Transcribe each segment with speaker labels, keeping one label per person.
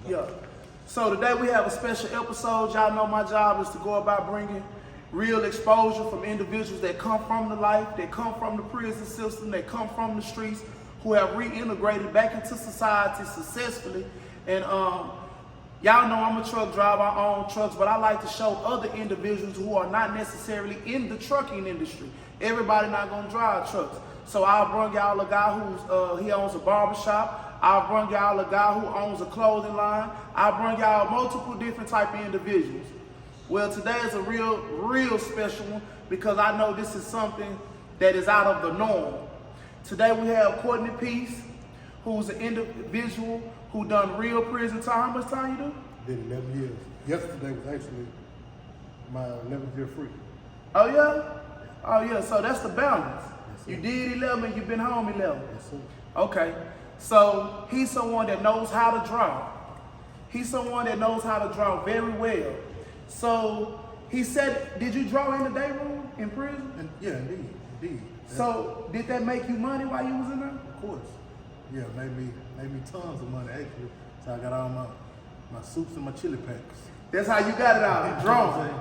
Speaker 1: Yeah. So today we have a special episode. Y'all know my job is to go about bringing real exposure from individuals that come from the life, that come from the prison system, that come from the streets, who have reintegrated back into society successfully. And y'all know I'm a truck driver, I own trucks, but I like to show other individuals who are not necessarily in the trucking industry. Everybody not gonna drive trucks. So I'll bring y'all a guy who's he owns a barbershop. I'll bring y'all a guy who owns a clothing line. I'll bring y'all multiple different type of individuals. Well, today is a real special one because I know this is something that is out of the norm. Today we have Courtney Peace, who's an individual who done real prison time. How much time you do?
Speaker 2: Did 11 years. Yesterday was actually my 11th year free.
Speaker 1: Oh yeah? Oh yeah, so that's the balance.
Speaker 2: Yes,
Speaker 1: You did 11, you've been home 11.
Speaker 2: Yes, sir.
Speaker 1: Okay, so he's someone that knows how to draw. He's someone that knows how to draw very well. So he said, did you draw in the day room in prison?
Speaker 2: Yeah, indeed.
Speaker 1: So did that make you money while you was in there?
Speaker 2: Of course. Yeah, made me tons of money actually. So I got all my soups and my chili packs.
Speaker 1: That's how you got it out, drawing.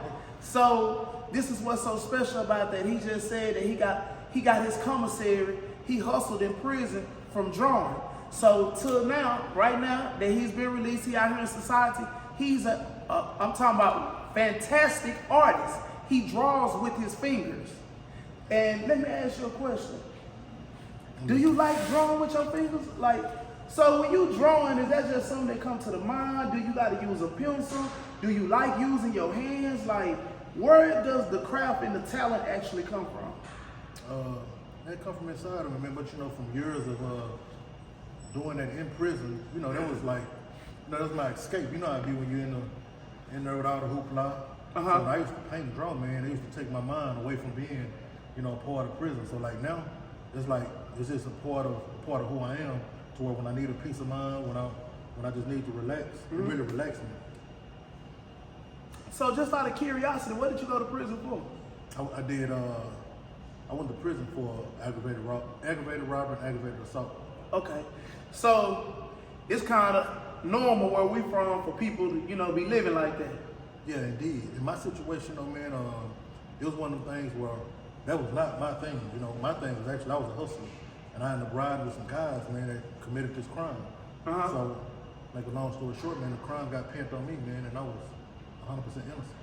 Speaker 1: So this is what's so special about that. He just said that he got his commissary. He hustled in prison from drawing. So till now, right now that he's been released, he out here in society. He's I'm talking about fantastic artist. He draws with his fingers. And let me ask you a question. Do you like drawing with your fingers? Like, so when you drawing, is that just something that comes to the mind? Do you got to use a pencil? Do you like using your hands? Like, where does the craft and the talent actually come from?
Speaker 2: That come from inside of me, man. But you know, from years of doing that in prison, you know, that was like, you know, that was my escape. You know how it be when you're in there with all the hoopla. So when I used to paint and draw, man, it used to take my mind away from being, you know, a part of prison. So like now, it's like it's just a part of who I am. To where when I need a peace of mind, when I just need to relax, it really relaxes me.
Speaker 1: So just out of curiosity, what did you go to prison for?
Speaker 2: I went to prison for aggravated robbery and aggravated assault.
Speaker 1: Okay, so it's kind of normal where we from for people to, you know, be living like that.
Speaker 2: Yeah, indeed. In my situation, though, man, it was one of them things where that was not my thing. You know, my thing was actually I was a hustler, and I ended up riding with some guys, man, that committed this crime. So, make a long story short, man, the crime got pinned on me, man, and I was 100% innocent.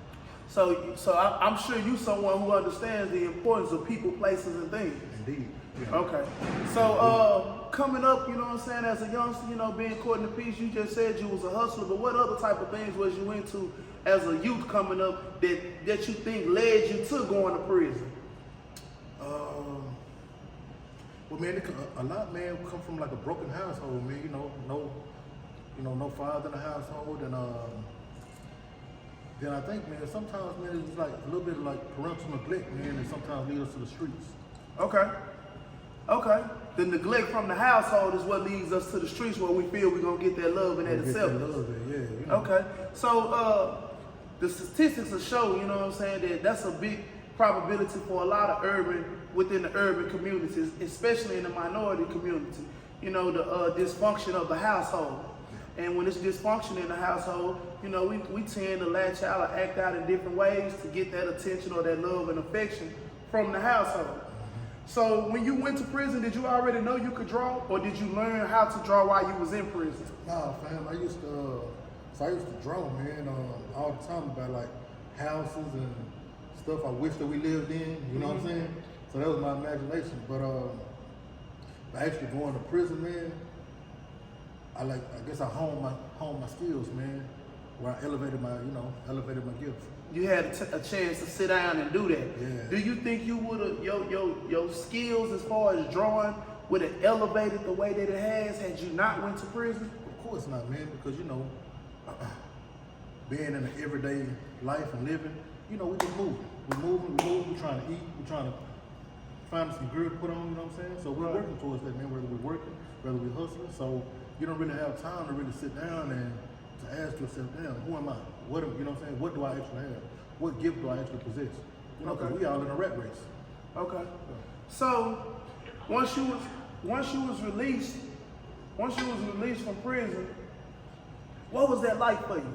Speaker 1: So I'm sure you someone who understands the importance of people, places, and things.
Speaker 2: Indeed. Yeah.
Speaker 1: Okay. So coming up, you know what I'm saying, as a youngster, you know, being caught in the piece, you just said you was a hustler, but what other type of things was you into as a youth coming up that you think led you to going to prison?
Speaker 2: Well, man, a lot, man, come from like a broken household, man. You know, no father in the household, and then I think, man, sometimes, man, it's like a little bit of like parental neglect, man, and sometimes lead us to the streets.
Speaker 1: Okay. The neglect from the household is what leads us to the streets where we feel we're gonna get that love and that acceptance.
Speaker 2: Yeah. You know.
Speaker 1: Okay. So the statistics will show, you know what I'm saying, that's a big probability for a lot of within the urban communities, especially in the minority community, you know, the dysfunction of the household. And when it's dysfunction in the household, you know, we tend to latch out or act out in different ways to get that attention or that love and affection from the household. So when you went to prison, did you already know you could draw, or did you learn how to draw while you was in prison?
Speaker 2: Nah, fam, I used to draw, man, all the time about like houses and stuff I wish that we lived in, you know what I'm saying? So that was my imagination. But actually going to prison, man, I guess I honed my skills, man, where I elevated my gifts.
Speaker 1: You had a chance to sit down and do that.
Speaker 2: Yeah.
Speaker 1: Do you think you would have, your skills as far as drawing would have elevated the way that it has had you not went to prison?
Speaker 2: Of course not, man, because, you know, being in the everyday life and living, you know, we just moving. We're trying to eat, we're trying to find some gear to put on, you know what I'm saying? So we're working towards that, man, whether we're working, whether we're hustling. So you don't really have time to really sit down and to ask yourself, damn, who am I? What, you know what I'm saying? What do I actually have? What gift do I actually possess? You know, because we all in a rat race.
Speaker 1: Okay. So once you was released from prison, What was that like for you?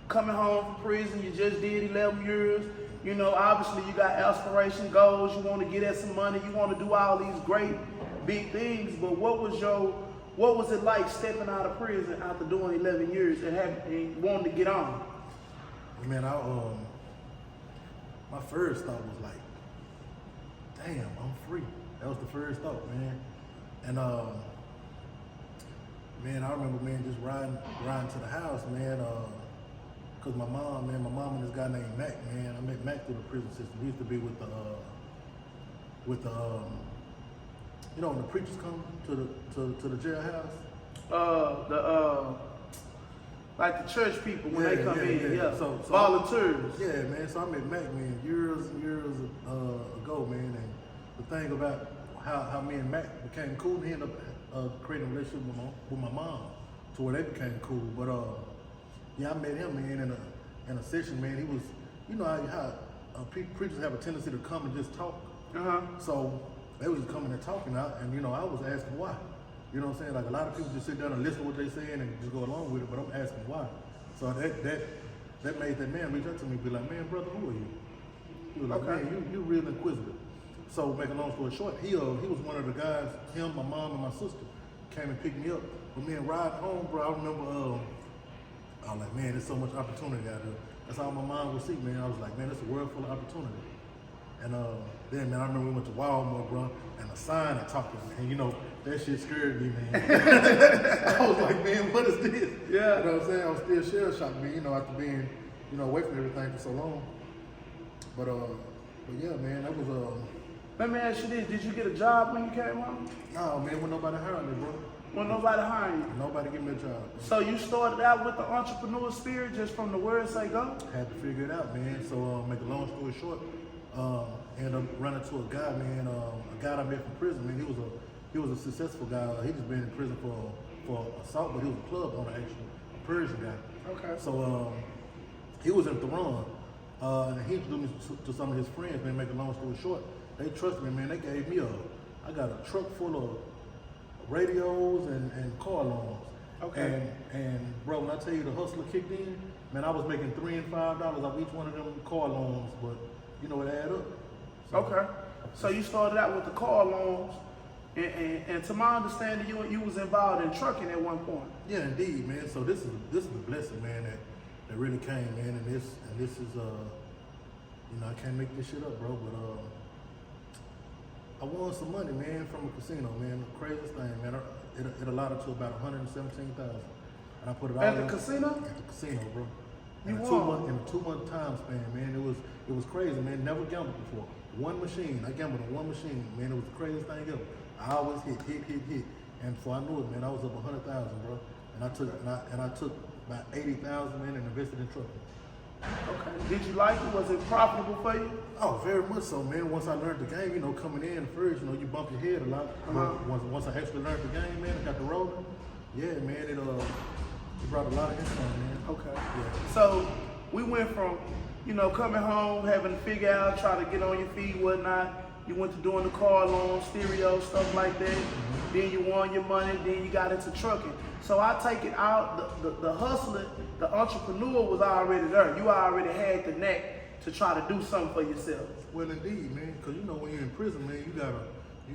Speaker 1: Coming home from prison, you just did 11 years. You know, obviously you got aspiration goals. You want to get at some money. You want to do all these great big things. But what was it like stepping out of prison after doing 11 years and wanting to get on?
Speaker 2: Man, my first thought was like, damn, I'm free. That was the first thought, man. And man, I remember, man, just riding to the house, man, cause my mom and this guy named Mac, man. I met Mac through the prison system. He used to be with the you know, when the preachers come to the jailhouse.
Speaker 1: Like the church people when they come in,
Speaker 2: yeah. So
Speaker 1: volunteers.
Speaker 2: Yeah, man. So I met Mac, man, years ago, man. And the thing about how me and Mac became cool, he ended up creating a relationship with my mom, to where they became cool. But yeah, I met him, man, in a session, man. He was, you know how preachers have a tendency to come and just talk. So they was just coming and talking out, and you know, I was asking why. You know what I'm saying? Like a lot of people just sit down and listen to what they saying and just go along with it, but I'm asking why. So that made that man reach out to me and be like, man, brother, who are you? He was like, man, you real inquisitive. So make a long story short, he was one of the guys, him, my mom, and my sister came and picked me up. But me and riding home, bro, I remember I was like, man, there's so much opportunity out there. That's all my mind would see, man. I was like, man, it's a world full of opportunity. And then, man, I remember we went to Walmart, bro, and a sign that talked to me. And, you know, that shit scared me, man. I was like, man, what is this?
Speaker 1: Yeah.
Speaker 2: You know what I'm saying? I was still shell-shocked, man, you know, after being, you know, away from everything for so long. But yeah, man, that was,
Speaker 1: Let me ask you this, did you get a job when you came home?
Speaker 2: no, man, when nobody hired me, bro.
Speaker 1: When nobody hired you?
Speaker 2: Nobody give me a job. Bro.
Speaker 1: So you started out with the entrepreneur spirit just from the word say go?
Speaker 2: Had to figure it out, man. So make a long story short, ended up running to a guy, man, a guy I met from prison, man. He was a successful guy. He just been in prison for assault, but he was a club owner, actually, a Persian guy.
Speaker 1: Okay.
Speaker 2: So he was in Tehran, and he introduced me to some of his friends, man. Make a long story short, they trusted me, man. They gave me I got a truck full of radios and car loans.
Speaker 1: Okay.
Speaker 2: And bro, when I tell you the hustler kicked in, man, I was making $3 and $5 off each one of them car loans, but you know, it add up. So,
Speaker 1: Okay. So you started out with the car loans, and to my understanding, you was involved in trucking at one point.
Speaker 2: yeah, indeed, man. So this is a blessing, man, that really came, man, and this is you know, I can't make this shit up, bro, but I won some money, man, from a casino, man. The craziest thing, man. It allotted to about $117,000, and I put it all
Speaker 1: At the casino?
Speaker 2: At the casino, bro.
Speaker 1: You
Speaker 2: In a
Speaker 1: won?
Speaker 2: 2-month time span, man. It was crazy, man. Never gambled before. One machine. I gambled on one machine, man. It was the craziest thing ever. I always hit. And before I knew it, man, I was up 100,000, bro. And I took about 80,000, man, and invested in trucking.
Speaker 1: Okay. Did you like it? Was it profitable for you?
Speaker 2: Oh, very much so, man. Once I learned the game, you know, coming in first, you know, you bump your head a lot. Once I actually learned the game, man, I got the rolling. Yeah, man, it brought a lot of income, man.
Speaker 1: Okay.
Speaker 2: Yeah.
Speaker 1: So we went from, you know, coming home, having to figure out, try to get on your feet, whatnot. You went to doing the car loan, stereo, stuff like that. Then you won your money, then you got into trucking. So I take it out, the hustler, the entrepreneur was already there. You already had the knack to try to do something for yourself.
Speaker 2: Well, indeed, man, because you know when you're in prison, man, you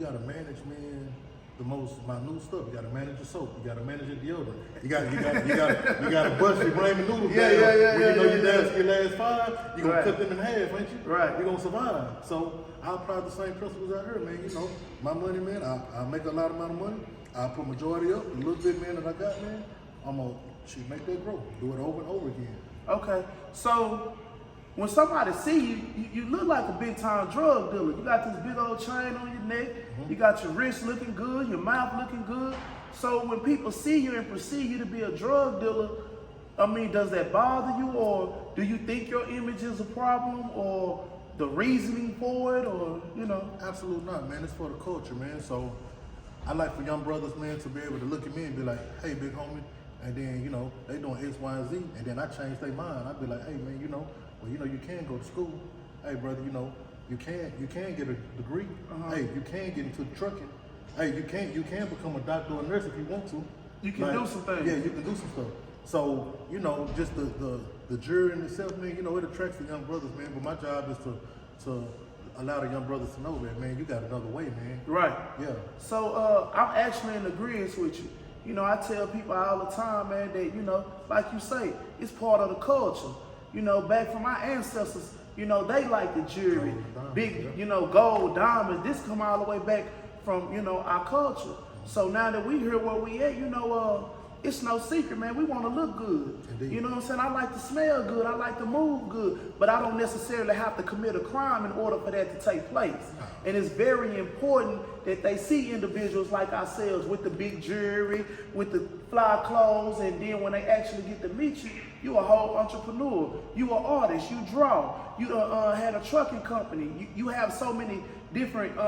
Speaker 2: gotta manage, man, the most minute stuff. You gotta manage your soap. You gotta manage your deodorant. You gotta bust your ramen noodles.
Speaker 1: Yeah.
Speaker 2: When you know your last five, you gonna cut them in half, ain't you?
Speaker 1: Right.
Speaker 2: You gonna survive. So I apply the same principles out here, man. You know, my money, man. I make a lot amount of money. I put majority up, a little bit, man, that I got, man. I'm gonna make that grow. Do it over and over again.
Speaker 1: Okay. So when somebody see you, you look like a big time drug dealer. You got this big old chain on your neck. You got your wrist looking good, your mouth looking good. So when people see you and perceive you to be a drug dealer, I mean, does that bother you, or do you think your image is a problem, or the reasoning for it, or, you know?
Speaker 2: Absolutely not, man. It's for the culture, man. So I like for young brothers, man, to be able to look at me and be like, hey, big homie. And then, you know, they doing X, Y, and Z. And then I change their mind. I'd be like, hey, man, you know, well, you know, you can go to school. Hey, brother, you know, you can get a degree. Hey, you can get into trucking. Hey, you can become a doctor or a nurse if you want to.
Speaker 1: You can do some things.
Speaker 2: Yeah, you can do some stuff. So, you know, just the jury in itself, man, you know, it attracts the young brothers, man. But my job is to allow the young brothers to know that, man, you got another way, man.
Speaker 1: Right.
Speaker 2: Yeah.
Speaker 1: So I'm actually in agreement with you. You know, I tell people all the time, man, that, you know, like you say, it's part of the culture. You know, back from my ancestors, you know, they like the jewelry, big, you know, gold, diamonds. This come all the way back from, you know, our culture. So now that we here where we at, you know, it's no secret, man. We want to look good.
Speaker 2: Indeed.
Speaker 1: You know what I'm saying? I like to smell good. I like to move good. But I don't necessarily have to commit a crime in order for that to take place. And it's very important that they see individuals like ourselves with the big jewelry, with the fly clothes, and then when they actually get to meet you, you a whole entrepreneur. You an artist. You draw. You had a trucking company. You have so many different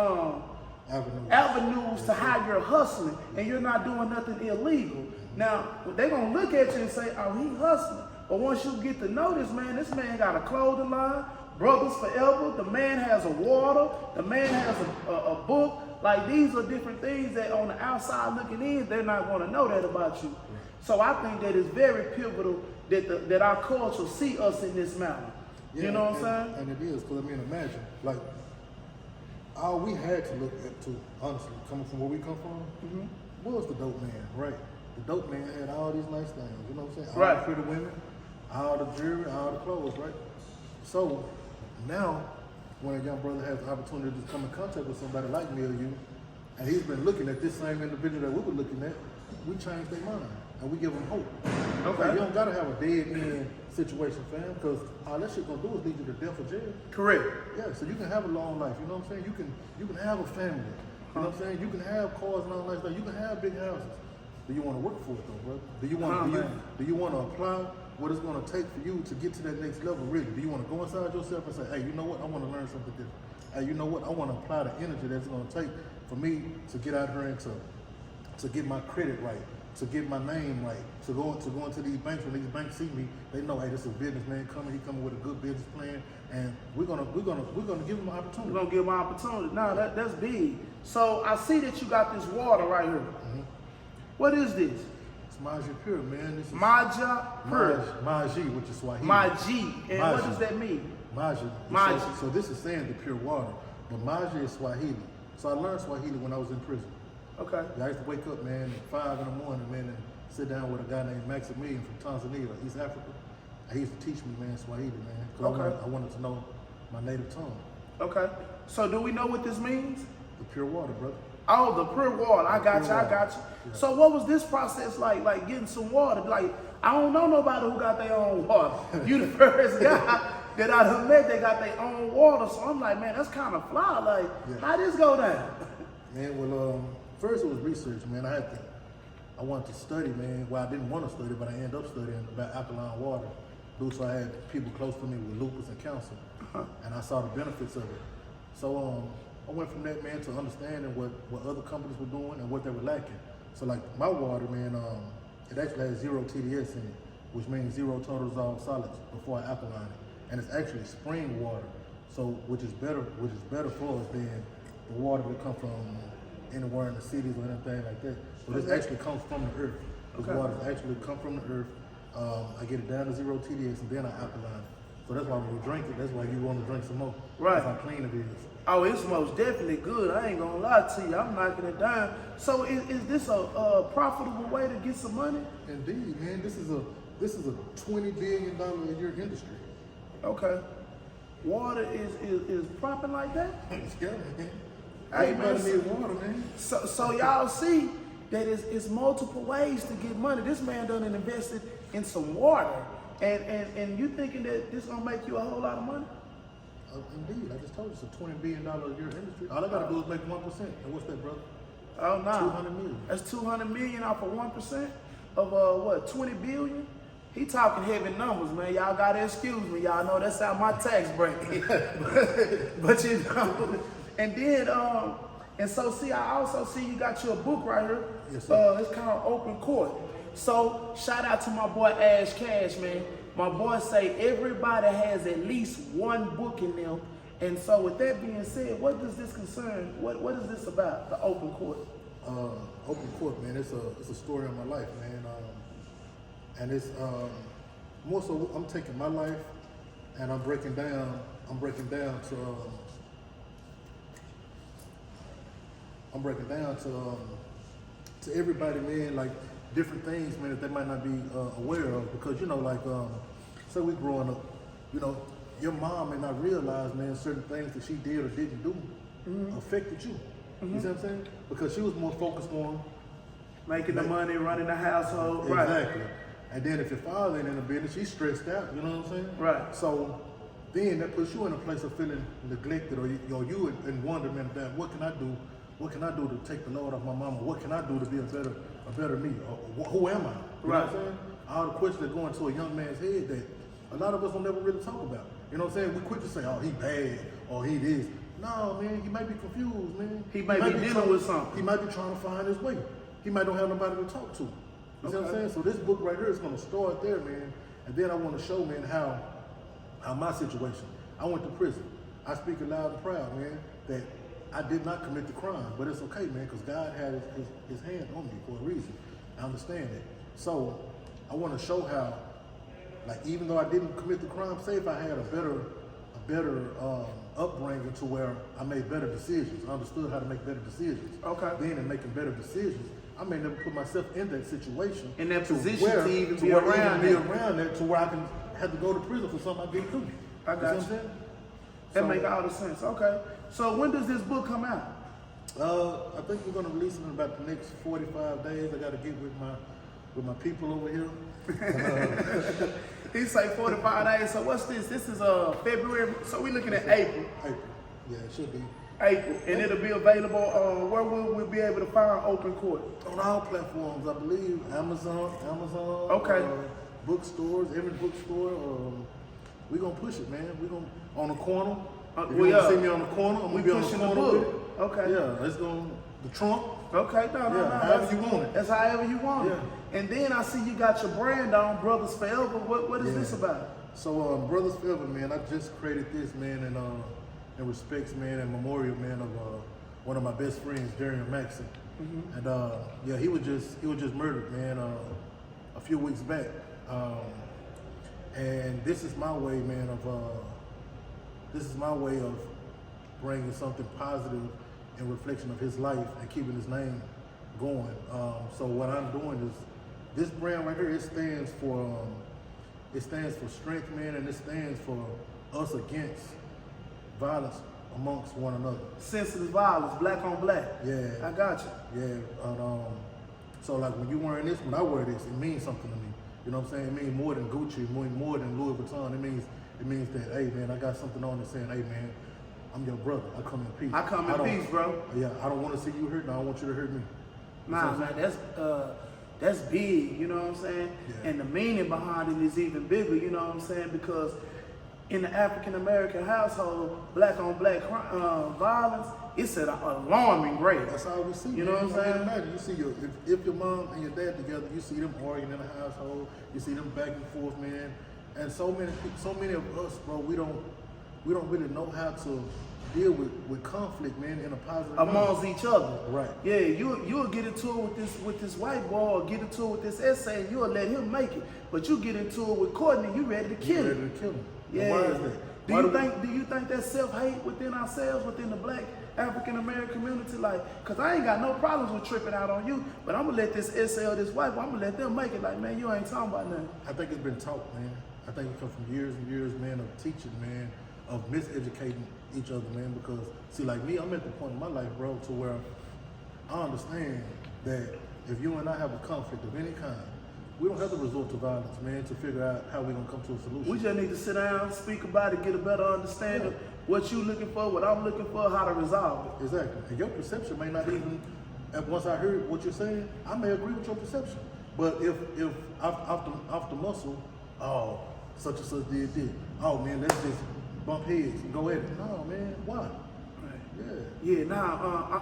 Speaker 1: avenues to how you're hustling, and you're not doing nothing illegal. Now, they're going to look at you and say, oh, he hustling. But once you get to know this man got a clothing line, Brothers Forever, the man has a water, the man has a book. Like, these are different things that on the outside looking in, they're not going to know that about you. So I think that it's very pivotal that our culture see us in this manner.
Speaker 2: Yeah,
Speaker 1: you know what I'm saying?
Speaker 2: And it is, because I mean, imagine, like, all we had to look at, to honestly, coming from where we come from, was the dope man, right? The dope man had all these nice things, you know what I'm saying? All the pretty women, all the jewelry, all the clothes, right? So now, when a young brother has the opportunity to come in contact with somebody like me or you, and he's been looking at this same individual that we were looking at, we change their mind and we give them hope. Okay. Like, you don't gotta have a dead end situation, fam, because all that shit gonna do is lead you to death or jail.
Speaker 1: Correct.
Speaker 2: Yeah, so you can have a long life, you know what I'm saying? You can have a family, you know what I'm saying? You can have cars and all that stuff. You can have big houses. Do you want to work for it though, bro? Do you want to apply what it's going to take for you to get to that next level, really? Do you want to go inside yourself and say, hey, you know what? I want to learn something different. Hey, you know what? I want to apply the energy that's going to take for me to get out here and to get my credit right, to get my name right, to go into these banks. When these banks see me, they know, hey, this is a businessman coming. He coming with a good business plan, and we're gonna give him an opportunity.
Speaker 1: We're gonna give him an opportunity. No, that's big. So I see that you got this water right here. What is this?
Speaker 2: It's Maji Pure, man. This is
Speaker 1: Maja Pure.
Speaker 2: Maji, which is Swahili.
Speaker 1: Maji. And
Speaker 2: Maji.
Speaker 1: what does that mean?
Speaker 2: Maji.
Speaker 1: Maji.
Speaker 2: So this is saying the pure water, but Maji is Swahili. So I learned Swahili when I was in prison.
Speaker 1: Okay.
Speaker 2: I used to wake up, man, at 5 in the morning, man, and sit down with a guy named Maximilian from Tanzania, East Africa. And he used to teach me, man, Swahili, man, because I wanted to know my native tongue. Okay.
Speaker 1: So do we know what this means?
Speaker 2: The pure water, brother.
Speaker 1: Oh, the pure water. I got you. Yeah. So what was this process like getting some water? Like, I don't know nobody who got their own water. You the first guy that I done met that got their own water. So I'm like, man, that's kind of fly. Like, how this go down?
Speaker 2: Man, well, first it was research, man. I wanted to study, man. Well, I didn't want to study, but I ended up studying about alkaline water. So I had people close to me with lupus and cancer, and I saw the benefits of it. So I went from that, man, to understanding what other companies were doing and what they were lacking. So like my water, man, it actually has 0 TDS in it, which means 0 total dissolved solids before I alkaline it. And it's actually spring water, so which is better for us than the water that comes from anywhere in the cities or anything like that. So this actually comes from the earth. This water actually comes from the earth. I get it down to 0 TDS and then I alkaline it. So that's why when you drink it, that's why you want to drink some more.
Speaker 1: Right.
Speaker 2: That's how clean it is.
Speaker 1: Oh, it's most definitely good. I ain't gonna lie to you. I'm knocking it down. So is this a profitable way to get some money?
Speaker 2: Indeed, man. This is a $20 billion a year industry.
Speaker 1: Okay. Water is propping like that?
Speaker 2: Yeah, man.
Speaker 1: Hey, man.
Speaker 2: Everybody needs water, man.
Speaker 1: So y'all see that it's multiple ways to get money. This man done invested in some water. And you thinking that this gonna make you a whole lot of money?
Speaker 2: Indeed, I just told you it's a $20 billion a year industry. All I gotta do is make 1%. And what's that, brother?
Speaker 1: Oh no.
Speaker 2: 200 million.
Speaker 1: That's 200 million off of 1% of what, 20 billion? He talking heavy numbers, man. Y'all gotta excuse me. Y'all know that's how my tax break. but you know, and then and so see, I also see you got your book right here.
Speaker 2: Yes, sir.
Speaker 1: It's called Open Court. So shout out to my boy Ash Cash, man. My boy say everybody has at least one book in them. And so with that being said, what does this concern? What is this about, the Open Court?
Speaker 2: Open Court, man, it's a story of my life, man. And it's more so I'm taking my life and I'm breaking down to everybody, man, like different things, man, that they might not be aware of. Because, you know, like, say we growing up, you know, your mom may not realize, man, certain things that she did or didn't do affected you. You see what I'm saying? Because she was more focused on
Speaker 1: making the money, running the household.
Speaker 2: Exactly. Right. And then if your father ain't in the business, she's stressed out, you know what I'm saying?
Speaker 1: Right.
Speaker 2: So then that puts you in a place of feeling neglected, or you in wonderment that what can I do? What can I do to take the load off my mama? What can I do to be a better me? Or who am I? You know what I'm saying? All the questions that go into a young man's head that a lot of us don't never really talk about. You know what I'm saying? We quick to say, oh, he bad, or he this. No, man, he might be confused, man.
Speaker 1: He might be dealing with something.
Speaker 2: He might be trying to find his way. He might don't have nobody to talk to. You see what I'm saying? So this book right here is going to start there, man. And then I want to show, man, how my situation. I went to prison. I speak it loud and proud, man, that I did not commit the crime. But it's okay, man, because God had his hand on me for a reason. I understand that. So I want to show how, like, even though I didn't commit the crime, say if I had a better upbringing to where I made better decisions, I understood how to make better decisions. Okay. Then in making better decisions, I may never put myself in that situation.
Speaker 1: In that position to even be around
Speaker 2: that, to where I can have to go to prison for something I didn't do.
Speaker 1: I got you. That make all the sense. Okay. So when does this book come out?
Speaker 2: I think we're gonna release it in about the next 45 days. I gotta get with my people over here.
Speaker 1: He say 45 days. So what's this? This is February. So we're looking at April.
Speaker 2: April. Yeah, it should be.
Speaker 1: April. And it'll be available where will we be able to find Open Court?
Speaker 2: On all platforms, I believe. Amazon.
Speaker 1: Okay.
Speaker 2: Bookstores, every bookstore. We're gonna push it, man. We're gonna on the corner. If
Speaker 1: you
Speaker 2: see me on the corner, I'm gonna be on the corner with it.
Speaker 1: Okay.
Speaker 2: Yeah, it's gonna the trunk.
Speaker 1: Okay, no.
Speaker 2: However you want it.
Speaker 1: That's however you want it. And then I see you got your brand on, Brothers Forever. What is this about?
Speaker 2: So Brothers Forever, man, I just created this, man, in respects, man, and memorial, man, of one of my best friends, Darian Maxson. And he was just murdered, man, a few weeks back. And this is my way, man, of bringing something positive in reflection of his life and keeping his name going. So what I'm doing is, this brand right here, it stands for strength, man, and it stands for us against violence amongst one another. Senseless violence, black on black. Yeah. I got you. Yeah. And, so like when you wearing this, when I wear this, it means something to me. You know what I'm saying? It means more than Gucci, it means more than Louis Vuitton. It means that, hey man, I got something on that's saying, hey man, I'm your brother. I come in peace. I come in peace, bro. Yeah, I don't want to see you hurt, and I don't want you to hurt me. Nah, man, that's big, you know what I'm saying? Yeah. And the meaning behind it is even bigger, you know what I'm saying? Because in the African American household, black on black violence, it's at an alarming rate. That's all we see. You know what I'm saying? Imagine, you see if your mom and your dad together, you see them arguing in the household, you see them back and forth, man. And so many of us, bro, we don't really know how to deal with conflict, man, in a positive amongst each other. Right. Yeah, you'll get into it with this white boy, or get into it with this essay, and you'll let him make it. But you get into it with Courtney, you ready to kill him. Ready to kill him. Yeah. Why is that? Do you think that's self-hate within ourselves, within the black African American community? Like, cause I ain't got no problems with tripping out on you, but I'm gonna let this essay or this white boy, I'm gonna let them make it. Like, man, you ain't talking about nothing. I think it's been taught, man. I think it comes from years and years, man, of teaching, man, of miseducating each other, man, because, see, like me, I'm at the point in my life, bro, to where I understand that if you and I have a conflict of any kind, we don't have to resort to violence, man, to figure out how we're going to come to a solution. We just need to sit down, speak about it, get a better understanding of what you're looking for, what I'm looking for, how to resolve it. Exactly. And your perception may not even, once I heard what you're saying, I may agree with your perception. But if off the muscle, oh, such and such did, oh, man, let's just bump heads and go at it. No, man, why? Right. Yeah,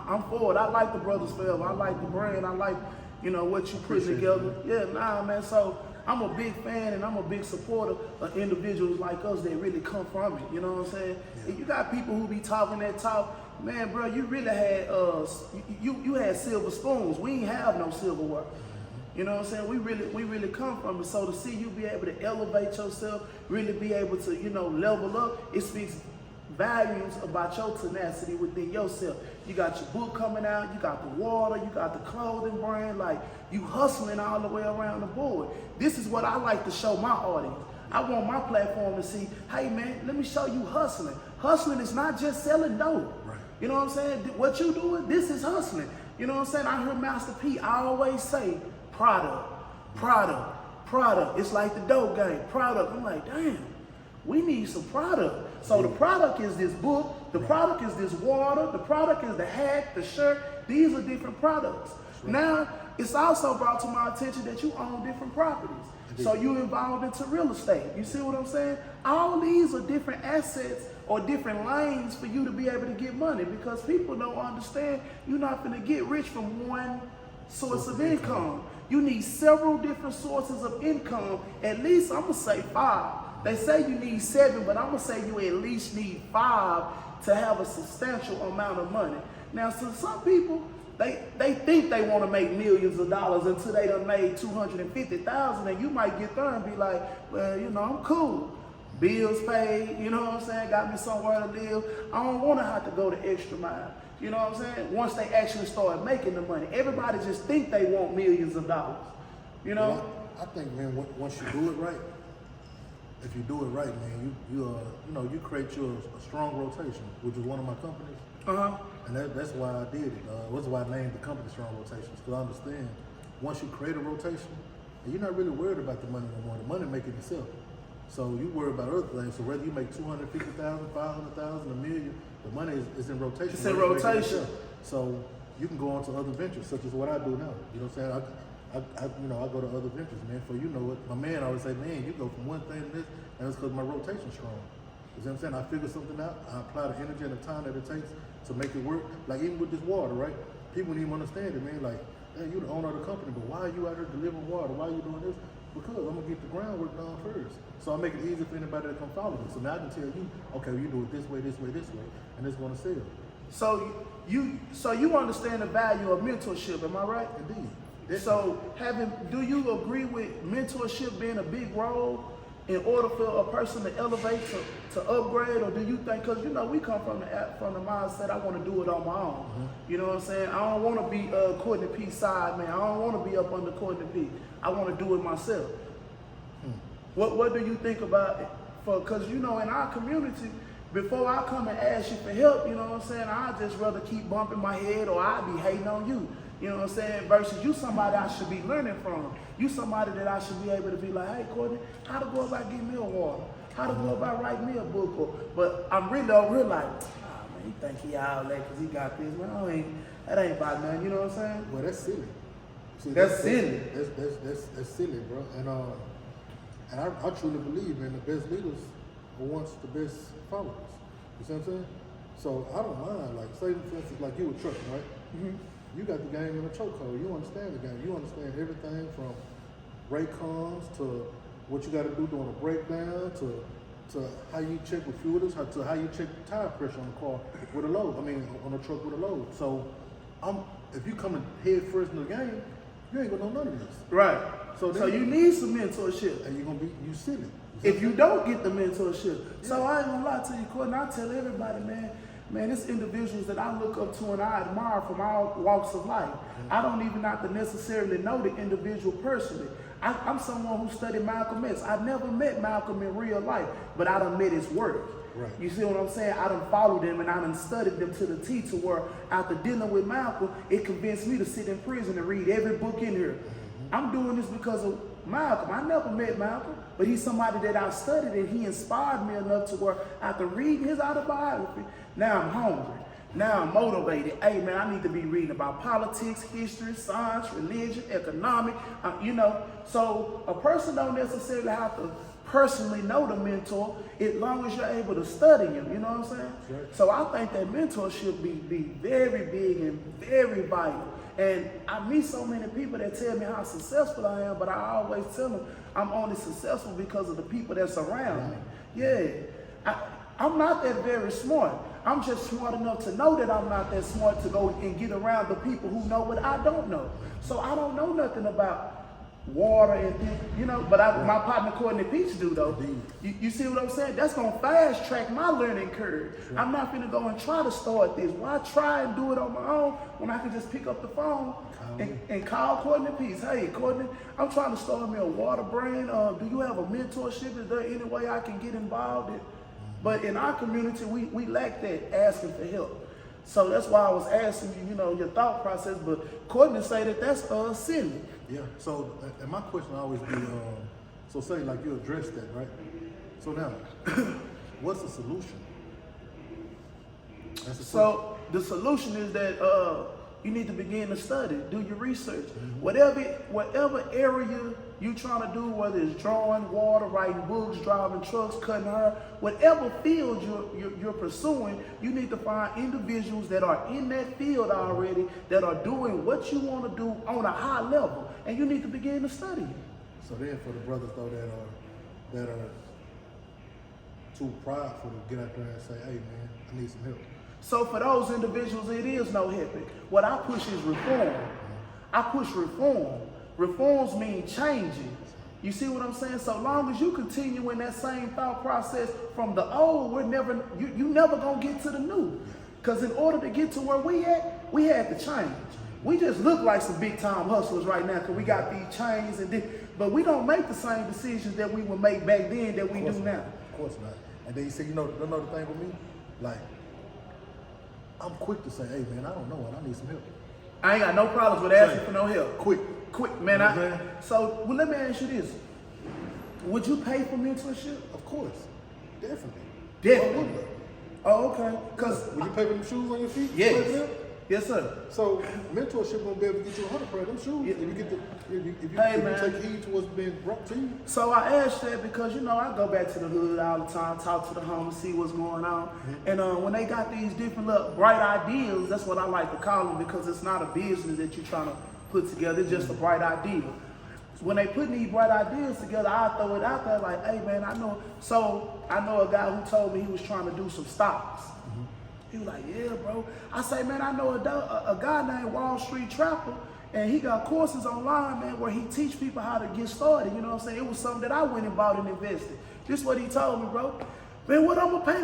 Speaker 2: I'm for it. I like the Brothers Forever. I like the brand. I like, what you put together. Yeah, man. So I'm a big fan and I'm a big supporter of individuals like us that really come from it. You know what I'm saying? Yeah. If you got people who be talking that talk, man, bro, you really had you had silver spoons. We ain't have no silverware.
Speaker 1: You know what I'm saying? We really come from it. So to see you be able to elevate yourself, really be able to, you know, level up, it speaks values about your tenacity within yourself. You got your book coming out, you got the water, you got the clothing brand, like you hustling all the way around the board. This is what I like to show my audience. I want my platform to see, hey man, let me show you hustling. Hustling is not just selling dope.
Speaker 2: Right.
Speaker 1: You know what I'm saying? What you doing, this is hustling. You know what I'm saying? I heard Master P, I always say, product. It's like the dope game, product. I'm like, damn, we need some product. So the product is this book, the product is this water, the product is the hat, the shirt. These are different products. Right. Now, it's also brought to my attention that you own different properties. So you involved into real estate. You see what I'm saying? All these are different assets or different lanes for you to be able to get money, because people don't understand you're not going to get rich from one source of income. You need several different sources of income. At least I'm going to say 5. They say you need 7, but I'm going to say you at least need 5 to have a substantial amount of money. Now, so some people, they think they want to make millions of dollars until they done made $250,000, and you might get there and be like, well, you know, I'm cool. Bills paid, you know what I'm saying? Got me somewhere to live. I don't want to have to go the extra mile. You know what I'm saying? Once they actually start making the money, everybody just think they want millions of dollars. You know?
Speaker 2: Well, I think, man, once you do it right, if you do it right, man, you create your a strong rotation, which is one of my companies. And that's why I did it. That's why I named the company Strong Rotations, because I understand once you create a rotation, and you're not really worried about the money no more. The money making itself. So you worry about other things. So whether you make $250,000, $500,000, $1 million, the money is in rotation.
Speaker 1: It's in rotation.
Speaker 2: So you can go on to other ventures, such as what I do now. You know what I'm saying? I go to other ventures, man. For you know what, my man always say, man, you go from one thing to this, and it's because my rotation's strong. You know what I'm saying? I figure something out. I apply the energy and the time that it takes to make it work. Like even with this water, right? People don't even understand it, man. Like, hey, you the owner of the company, but why are you out here delivering water? Why are you doing this? Because I'm gonna get the groundwork done first. So I make it easy for anybody to come follow me. So now I can tell you, okay, well, you do it this way, and it's gonna sell. So
Speaker 1: you understand the value of mentorship, am I right?
Speaker 2: Indeed.
Speaker 1: So do you agree with mentorship being a big role in order for a person to elevate, to upgrade, or do you think, because you know we come from the mindset, I want to do it on my own. You know what I'm saying? I don't want to be Courtney P side man. I don't want to be up under Courtney P. I want to do it myself. What do you think about it? Because you know in our community, before I come and ask you for help, you know what I'm saying, I just rather keep bumping my head, or I be hating on you. You know what I'm saying? Versus you somebody I should be learning from. You somebody that I should be able to be like, hey Courtney, how to go about getting me a water? How to go about writing me a book? But I'm really over here like, man, he think he out there because he got this. Man, that ain't about nothing, you know what I'm saying?
Speaker 2: Well, that's silly. See,
Speaker 1: that's silly.
Speaker 2: That's silly, bro. And I truly believe, man, the best leaders are once the best followers. You see what I'm saying? So I don't mind, like, say for instance, like you were trucking, right? You got the game in a chokehold. You understand the game. You understand everything from Raycons to what you got to do during a breakdown to how you check with fuels, to how you check tire pressure on the car with a load. I mean, on a truck with a load. So if you coming head first in the game, you ain't gonna know none of this. Right. So you need some mentorship. And you silly. If you don't get the mentorship. Yeah. So I ain't gonna lie to you, Courtney. I tell everybody, man, it's individuals that I look up to and I admire from all walks of life. I don't even have to necessarily know the individual personally. I'm someone who studied Malcolm X. I never met Malcolm in real life, but I done met his work. Right. You see what I'm saying? I done followed him and I done studied them to the T, to where after dealing with Malcolm, it convinced me to sit in prison and read every book in here. I'm doing this because of Malcolm. I never met Malcolm, but he's somebody that I studied and he inspired me enough to where after reading his autobiography, now I'm hungry. Now I'm motivated. Hey man, I need to be reading about politics, history, science, religion, economic, So a person don't necessarily have to personally know the mentor as long as you're able to study him, you know what I'm saying? Right. So I think that mentorship be very big and very vital. And I meet so many people that tell me how successful I am, but I always tell them I'm only successful because of the people that surround me. Yeah, I'm not that very smart. I'm just smart enough to know that I'm not that smart to go and get around the people who know what I don't know. So I don't know nothing about
Speaker 1: water and things, you know, but my partner Courtney Peach do though. You see what I'm saying? That's gonna fast track my learning curve. Sure. I'm not gonna go and try to start this. Why try and do it on my own when I can just pick up the phone and call Courtney Peach? Hey Courtney, I'm trying to start me a water brand. Do you have a mentorship? Is there any way I can get involved in? But in our community, we lack that, asking for help. So that's why I was asking you, you know, your thought process. But Courtney say that that's silly.
Speaker 2: Yeah. So, and my question always be, so say like you addressed that, right? So now, what's the solution?
Speaker 1: So the solution is that you need to begin to study, do your research. Whatever area you trying to do, whether it's drawing, water, writing books, driving trucks, cutting hair, whatever field you're pursuing, you need to find individuals that are in that field already, that are doing what you want to do on a high level, and you need to begin to study it.
Speaker 2: So then for the brothers though that are too prideful to get out there and say, hey man, I need some help.
Speaker 1: So for those individuals, it is no helping. What I push is reform. I push reform. Reforms mean changing. You see what I'm saying? So long as you continue in that same thought process from the old, you never gonna get to the new. Because in order to get to where we at, we had to change. We just look like some big time hustlers right now because we got these chains but we don't make the same decisions that we would make back then that we do now.
Speaker 2: Of course not. And then you see, you know the thing with me? Like, I'm quick to say, hey man, I don't know and I need some help.
Speaker 1: I ain't got no problems with asking for no help.
Speaker 2: Quick,
Speaker 1: man. So let me ask you this. Would you pay for mentorship?
Speaker 2: Of course. Definitely.
Speaker 1: Definitely. Oh, okay.
Speaker 2: Would you pay for them shoes on your feet?
Speaker 1: Yes. Yes, sir.
Speaker 2: So mentorship won't be able to get you 100 pair of them shoes if you take heed to what's being brought to you.
Speaker 1: So I asked that because, you know, I go back to the hood all the time, talk to the homies, see what's going on. And when they got these different little bright ideas, that's what I like to call them, because it's not a business that you're trying to put together, it's just a bright idea. When they put these bright ideas together, I throw it out there like, hey man, I know a guy who told me he was trying to do some stocks. He was like, yeah, bro. I say, man, I know a guy named Wall Street Trapper, and he got courses online, man, where he teach people how to get started. You know what I'm saying? It was something that I went and bought and invested. This is what he told me, bro. Man, what I'm gonna pay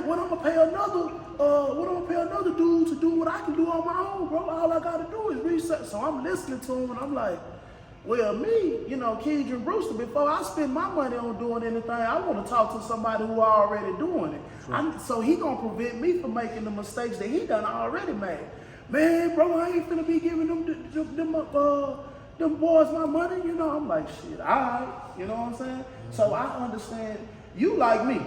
Speaker 1: another dude to do what I can do on my own, bro? All I gotta do is research. So I'm listening to him, and I'm like, well, me, you know, Keidron Brewster, before I spend my money on doing anything, I want to talk to somebody who already doing it. Sure. So he gonna prevent me from making the mistakes that he done already made. Man, bro, I ain't finna be giving them boys my money. You know, I'm like, shit, all right. You know what I'm saying? So I understand you like me.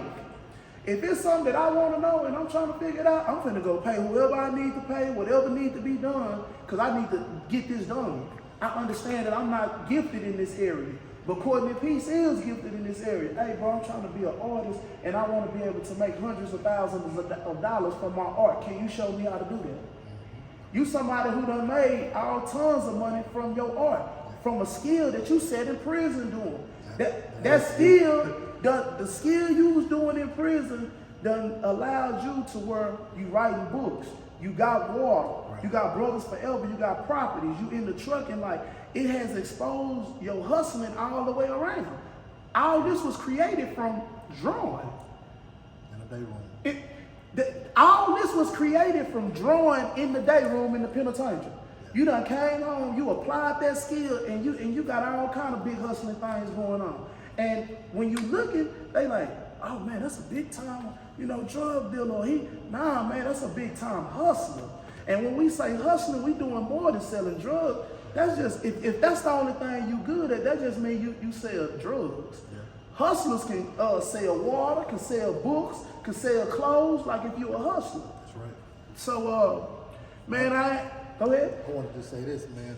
Speaker 1: If it's something that I want to know and I'm trying to figure it out, I'm finna go pay whoever I need to pay, whatever needs to be done, because I need to get this done. I understand that I'm not gifted in this area, but Courtney Peace is gifted in this area. Hey, bro, I'm trying to be an artist, and I want to be able to make hundreds of thousands of dollars from my art. Can you show me how to do that? You somebody who done made all tons of money from your art, from a skill that you sat in prison doing. That skill, the skill you was doing in prison done allowed you to where you writing books. You got water. You got Brothers Forever. You got properties. You in the trucking. Like, it has exposed your hustling all the way around. All this was created from drawing.
Speaker 2: In the day room.
Speaker 1: All this was created from drawing in the day room in the penitentiary. You done came home. You applied that skill, and you got all kind of big hustling things going on. And when you looking, they like, oh man, that's a big time, you know, drug dealer. Nah, man, that's a big time hustler. And when we say hustling, we doing more than selling drugs. That's just, if that's the only thing you good at, that just means you sell drugs. Yeah. Hustlers can sell water, can sell books, can sell clothes, like if you're a hustler.
Speaker 2: That's right.
Speaker 1: So, man, go ahead.
Speaker 2: I wanted to say this, man.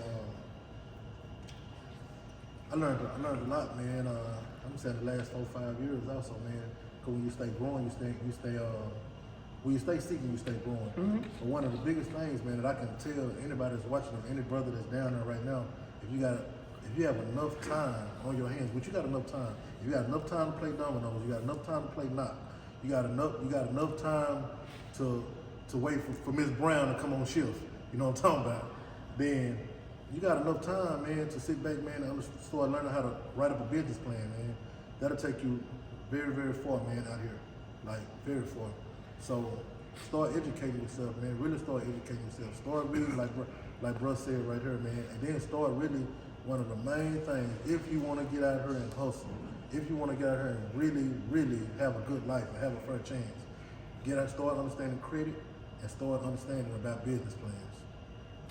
Speaker 2: I learned a lot, man. I'm saying the last 4 or 5 years also, man. Because when you stay growing, when you stay seeking, you stay growing. But one of the biggest things, man, that I can tell anybody that's watching, or any brother that's down there right now, if you have enough time on your hands, which you got enough time. If you got enough time to play dominoes, you got enough time to play knock. You got enough time to wait for Miss Brown to come on shift. You know what I'm talking about? Then you got enough time, man, to sit back, man, and start learning how to write up a business plan, man. That'll take you very, very far, man, out here. Like, very far. So, start educating yourself, man. Really start educating yourself. Start reading, like Bruh said right here, man. And then start really, one of the main things, if you want to get out here and hustle, if you want to get out here and really, really have a good life and have a fair chance, start understanding credit and start understanding about business plans.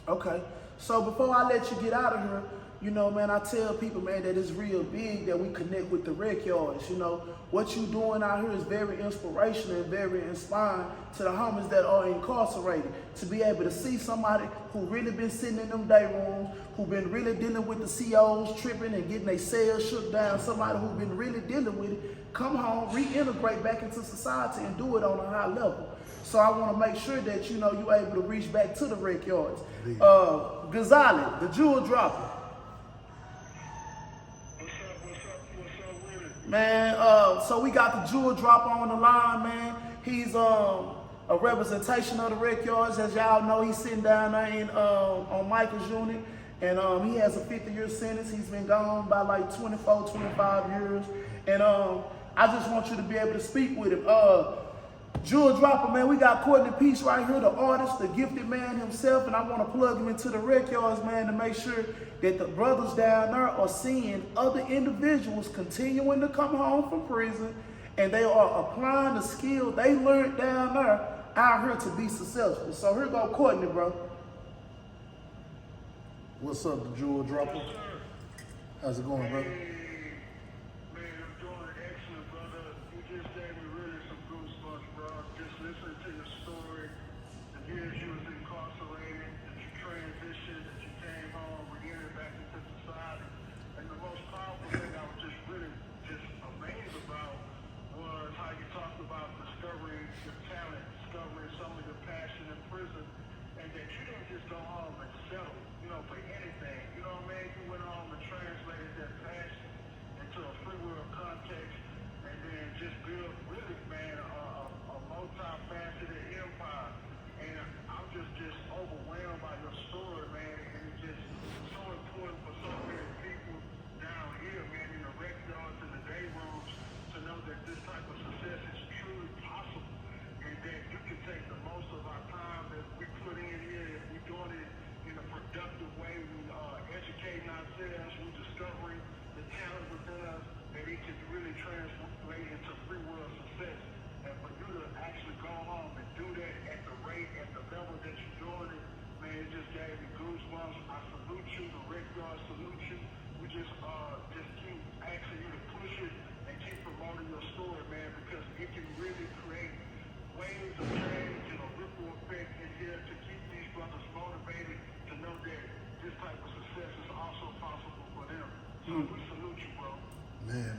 Speaker 1: Okay, so before I let you get out of here, you know, man, I tell people, man, that it's real big that we connect with the rec yards. You know, what you doing out here is very inspirational and very inspiring to the homies that are incarcerated. To be able to see somebody who really been sitting in them day rooms, who been really dealing with the COs tripping and getting their cells shook down, somebody who been really dealing with it, come home, reintegrate back into society and do it on a high level. So I want to make sure that, you know, you're able to reach back to the rec yards. Gonzalez, the jewel dropper.
Speaker 3: What's up with it?
Speaker 1: Man, so we got the jewel dropper on the line, man. He's a representation of the rec yards. As y'all know, he's sitting down there in, on Michael's unit. And he has a 50-year sentence. He's been gone by like 24, 25 years. And I just want you to be able to speak with him. Jewel dropper, man, we got Courtney Peace right here, the artist, the gifted man himself, and I want to plug him into the rec yards, man, to make sure that the brothers down there are seeing other individuals continuing to come home from prison, and they are applying the skill they learned down there out here to be successful. So here go Courtney, bro.
Speaker 2: What's up, the jewel dropper? How's it going, brother?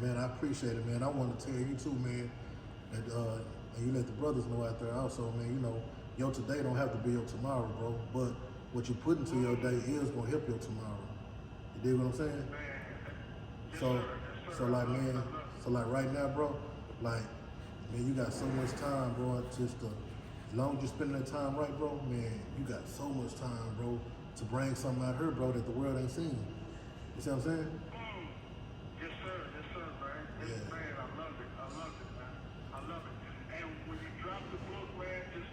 Speaker 2: Man, I appreciate it, man. I want to tell you too, man, that and you let the brothers know out there also, man, you know, your today don't have to be your tomorrow, bro. But what you put into your day is gonna help your tomorrow. You dig what I'm saying? So like right now, bro, like, man, you got so much time, bro. Just as long as you're spending that time right, bro, man, you got so much time, bro, to bring something out here, bro, that the world ain't seen. You see what I'm saying?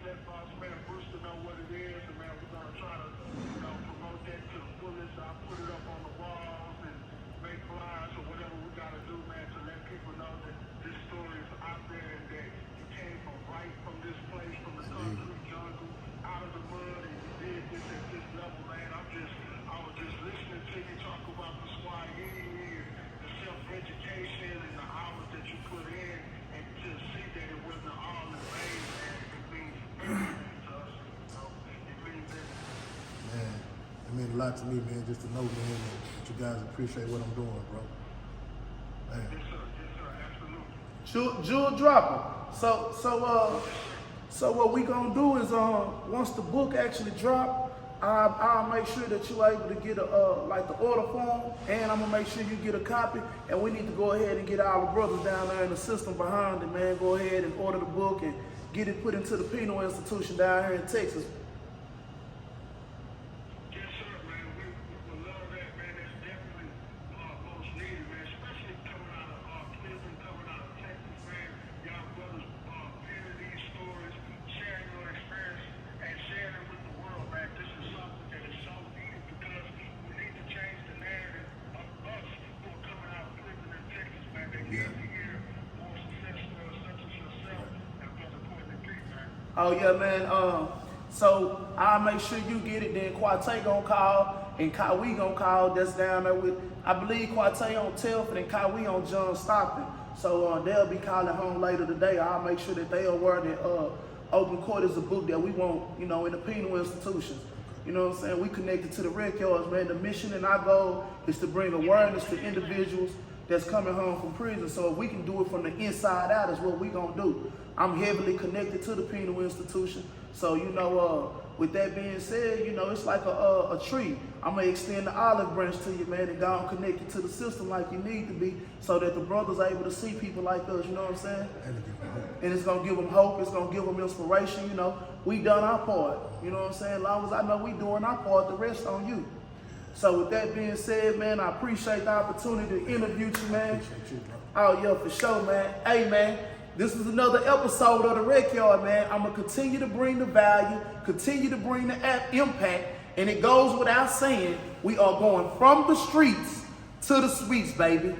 Speaker 3: BOSSMAN BREWSTER know what it is, and man, we're gonna try to, you know, promote that to the fullest. I'll put it up on the walls and make flyers or whatever we gotta do, man, to let people know that this story is out there and that you came from this place, from the concrete jungle, out of the mud, and you did this at this level, man. I was just listening to you talk about the Swahili and the self-education and the hours that you put in, and to see that it wasn't all in vain, man.
Speaker 2: Man, it means a lot to me, man, just to know, man, that you guys appreciate what I'm doing, bro. Man.
Speaker 3: Yes, sir, absolutely.
Speaker 1: Jewel dropper. So what we gonna do is once the book actually drop, I'll make sure that you're able to get like the order form, and I'm gonna make sure you get a copy. And we need to go ahead and get our brothers down there in the system behind it, man. Go ahead and order the book and get it put into the penal institution down here in Texas.
Speaker 3: Yes, sir, man. We would
Speaker 1: Oh yeah, man. So I'll make sure you get it. Then Quartet gonna call, and we gonna call. That's down there with, I believe Quartet on Telford and we on John Stockton. So they'll be calling home later today. I'll make sure that they are aware that Open Court is a book that we want, you know, in the penal institutions. You know what I'm saying? We connected to the rec yards, man. The mission and our goal is to bring awareness to individuals that's coming home from prison. So if we can do it from the inside out, is what we gonna do. I'm heavily connected to the penal institution. So, you know, with that being said, you know, it's like a tree. I'm gonna extend the olive branch to you, man, and go and connect you to the system like you need to be, so that the brothers are able to see people like us, you know what I'm saying? And it's gonna give them hope, it's gonna give them inspiration, you know. We done our part, you know what I'm saying? As long as I know we doing our part, the rest on you. So with that being said, man, I appreciate the opportunity to interview you, man. Oh yeah, for sure, man. Hey, man, this is another episode of the Rec Yard, man. I'm gonna continue to bring the value, continue to bring the impact, and it goes without saying, we are going from the streets to the suites, baby.